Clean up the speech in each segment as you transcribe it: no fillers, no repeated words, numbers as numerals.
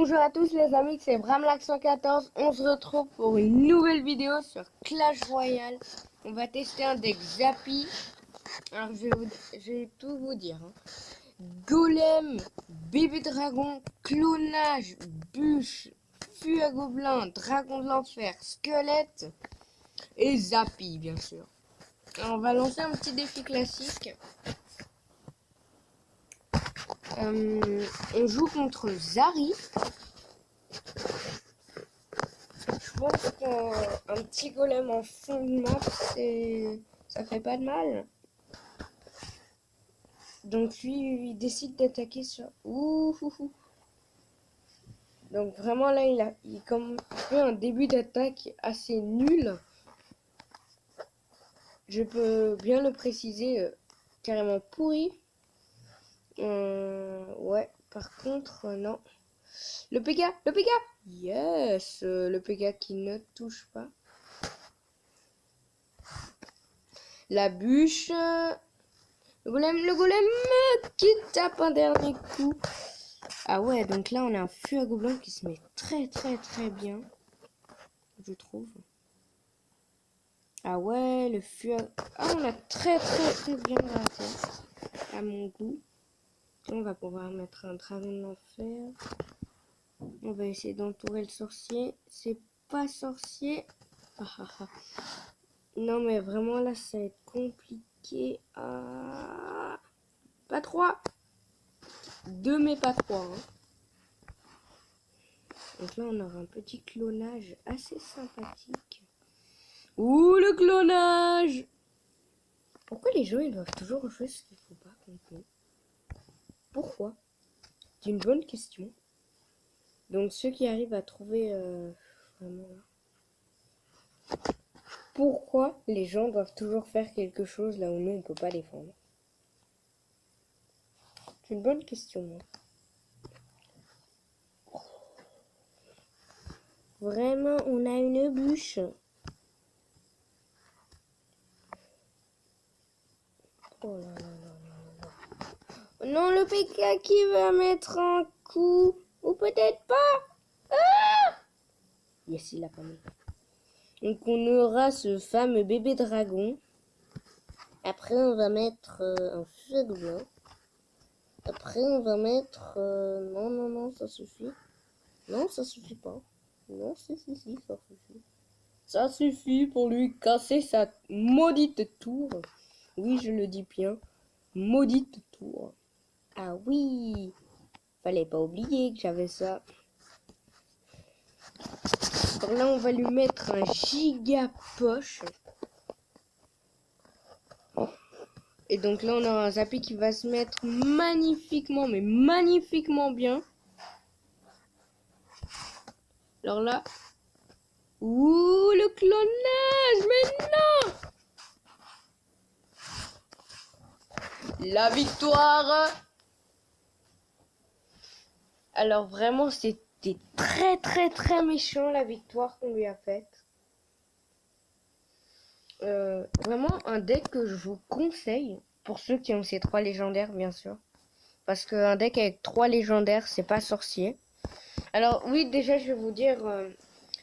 Bonjour à tous les amis, c'est Bramlax114. On se retrouve pour une nouvelle vidéo sur Clash Royale. On va tester un deck Zappy. Alors je vais tout vous dire. Golem, bébé dragon, clonage, bûche, fût à gobelin, dragon de l'enfer, squelette et Zappy bien sûr. Alors, on va lancer un petit défi classique. On joue contre Zari. Je pense qu'un petit golem en fond de map, ça fait pas de mal. Donc lui, il décide d'attaquer sur... Donc vraiment là, il fait un début d'attaque assez nul. Je peux bien le préciser, carrément pourri. Ouais, par contre, non. Le PK, le PK. Yes, le PK qui ne touche pas. La bûche. Le golem qui tape un dernier coup. Ah ouais, donc là on a un fût à gobelin qui se met très bien, je trouve. Ah ouais, le fût à... Ah, on a très bien gratté, à mon goût. On va pouvoir mettre un dragon de l'enfer. On va essayer d'entourer le sorcier. C'est pas sorcier. Non mais vraiment là ça va être compliqué. Pas 3. 2 mais pas 3. Donc là, on aura un petit clonage assez sympathique. Ouh, le clonage! Pourquoi les gens, ils doivent toujours jouer ce qu'il faut pas comprendre? Pourquoi? C'est une bonne question. Donc, ceux qui arrivent à trouver vraiment là. Pourquoi les gens doivent toujours faire quelque chose là où nous, on peut pas défendre? C'est une bonne question. Vraiment, on a une bûche. Oh là là là là là. Non, le PK qui va mettre un coup. Ou peut-être pas. Ah! Yes, il a pas mis. Donc on aura ce fameux bébé dragon. Après on va mettre un fût à gobelin. Après on va mettre... Non, ça suffit. Non, ça suffit pas. Non, si, ça suffit. Ça suffit pour lui casser sa maudite tour. Oui, je le dis bien. Maudite tour. Ah oui, fallait pas oublier que j'avais ça. Alors là, on va lui mettre un giga poche. Et donc là, on aura un Zappy qui va se mettre magnifiquement, mais magnifiquement bien. Alors là... Ouh, le clonage! Mais non! La victoire! Alors vraiment, c'était très méchant la victoire qu'on lui a faite. Vraiment un deck que je vous conseille, pour ceux qui ont ces 3 légendaires bien sûr. Parce qu'un deck avec 3 légendaires, c'est pas sorcier. Alors oui, déjà je vais vous dire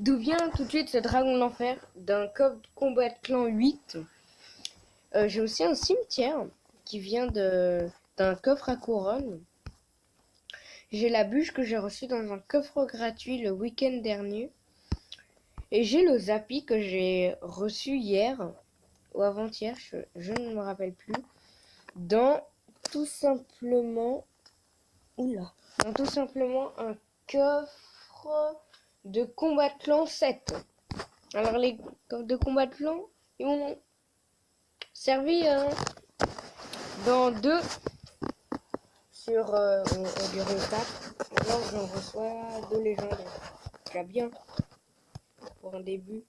d'où vient tout de suite ce dragon de l'enfer. D'un coffre combat de clan 8. J'ai aussi un cimetière qui vient d'un coffre à couronne. J'ai la bûche que j'ai reçue dans un coffre gratuit le week-end dernier. Et j'ai le Zappy que j'ai reçu hier ou avant-hier, je ne me rappelle plus. Dans tout simplement... Oula. Dans tout simplement un coffre de combat de clan 7. Alors les coffres de combat de clan, ils m'ont servi dans 2 sur environ 4. Alors j'en reçois 2 légendaires. Très bien pour un début.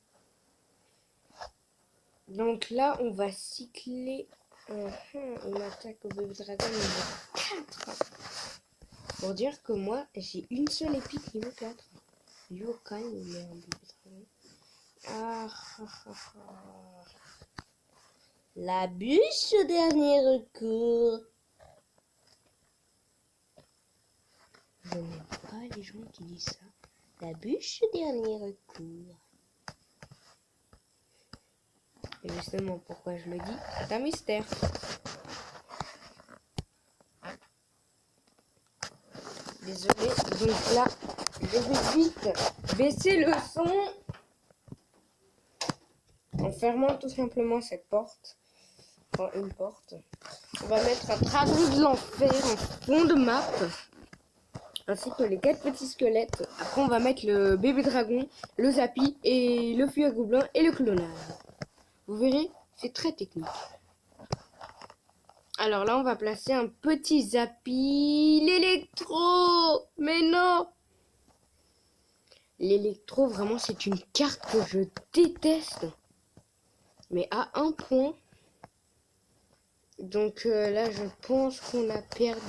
Donc là on va cycler une attaque au bébé dragon niveau 4. Pour dire que moi j'ai une seule épite niveau 4. Yokai, il est un bébé dragon. La bûche au dernier recours. Je n'ai pas les gens qui disent ça. La bûche, dernier recours. Et justement, pourquoi je le dis, c'est un mystère. Désolé, donc là, je vais vite baisser le son en fermant tout simplement cette porte. Enfin, une porte. On va mettre un dragon de l'enfer en fond de map, ainsi que les 4 petits squelettes. Après, on va mettre le bébé dragon, le zappy et le feu à gobelin et le clonage. Vous verrez, c'est très technique. Alors là, on va placer un petit zappy. L'électro! Mais non! L'électro, vraiment, c'est une carte que je déteste. Mais à un point. Donc là, je pense qu'on a perdu.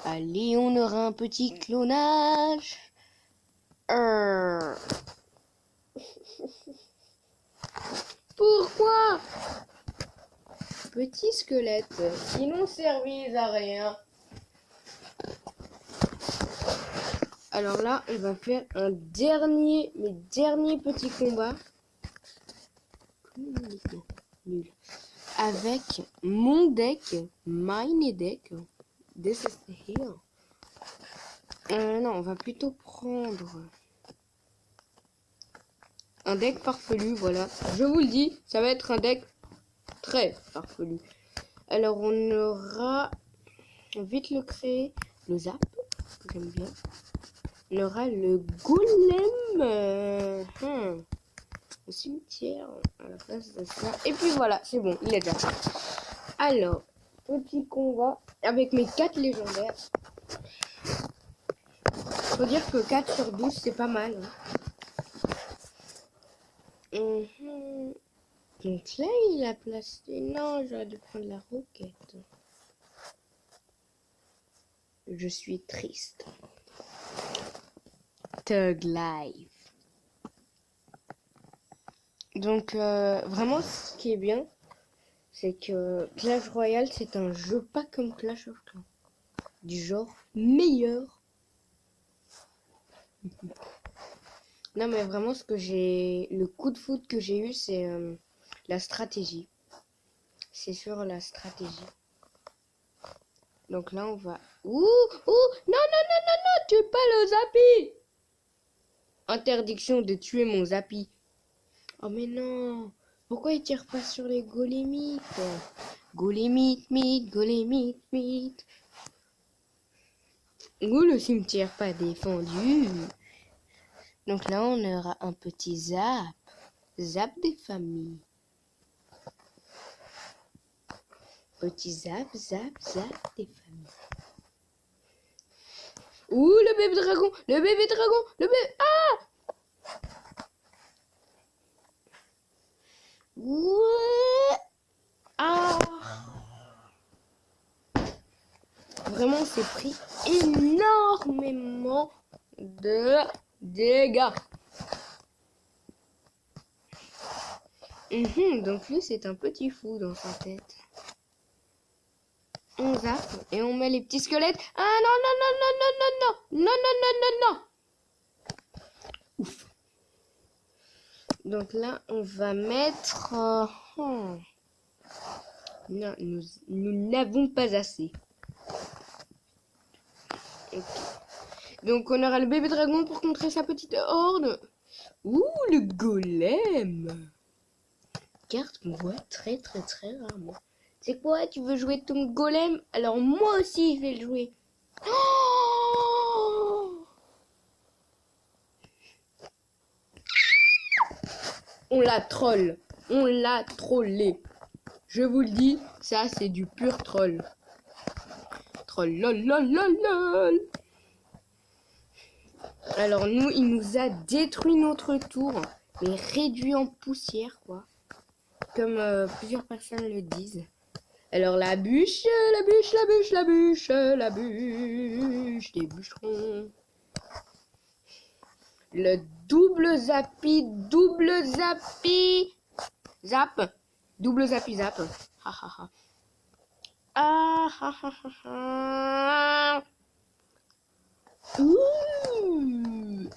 Allez, on aura un petit clonage. Pourquoi? Petit squelette, qui n'ont servi à rien. Alors là, on va faire un dernier petit combat. Nul. Avec mon deck, mine deck. This is here. Non, on va plutôt prendre un deck farfelu, voilà. Je vous le dis, ça va être un deck très farfelu. Alors on aura, vite le créer, le zap, j'aime bien. On aura le golem au cimetière à la place de ça. Et puis voilà, c'est bon, il est déjà fait. Alors, petit combat avec mes 4 légendaires. Faut dire que 4 sur 12, c'est pas mal. Donc là, il a placé... Non, j'aurais dû prendre la roquette. Je suis triste. Thug Life. Donc, vraiment, ce qui est bien, c'est que Clash Royale, c'est un jeu pas comme Clash of Clans. Du genre meilleur. Non, mais vraiment, le coup de foot que j'ai eu, c'est la stratégie. C'est sur la stratégie. Donc là, on va... Ouh, non, tue pas le Zappy! Interdiction de tuer mon Zappy. Oh, mais non! Pourquoi il tire pas sur les golémites? Golémite, mythe. Ouh, le cimetière pas défendu. Donc là, on aura un petit zap. Zap des familles. Petit zap des familles. Ouh, le bébé dragon. Ah! Ouais. Ah! Vraiment, c'est pris énormément de dégâts. Donc lui, c'est un petit fou dans sa tête. On zappe et on met les petits squelettes. Ah non. Ouf. Donc là, on va mettre... Non, nous n'avons pas assez. Okay. Donc on aura le bébé dragon pour contrer sa petite horde. Ouh, le golem. Carte qu'on voit très rarement. C'est quoi, tu veux jouer ton golem? Alors moi aussi je vais le jouer. Oh, on l'a troll. On l'a trollé. Je vous le dis, ça c'est du pur troll. Troll lol. Alors nous, il nous a détruit notre tour, mais réduit en poussière quoi. Comme plusieurs personnes le disent. Alors la bûche des bûcherons. Le double zappy. Zap. Double zappy zap. Ha. Ah, ah, ah, ah, ah. Ouh.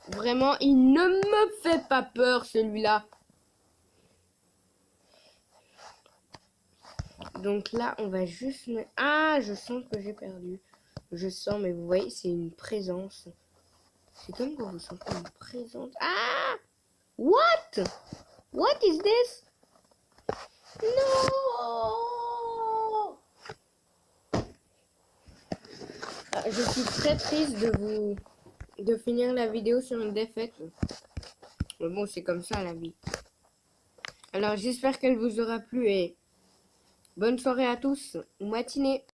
Vraiment, il ne me fait pas peur celui-là. Donc là, on va juste... Ah, je sens que j'ai perdu. Je sens, mais vous voyez, c'est une présence. C'est comme quand vous sentez une présence. Ah! What? What is this? No! Ah, je suis très triste de finir la vidéo sur une défaite. Mais bon, c'est comme ça la vie. Alors j'espère qu'elle vous aura plu et bonne soirée à tous ou matinée.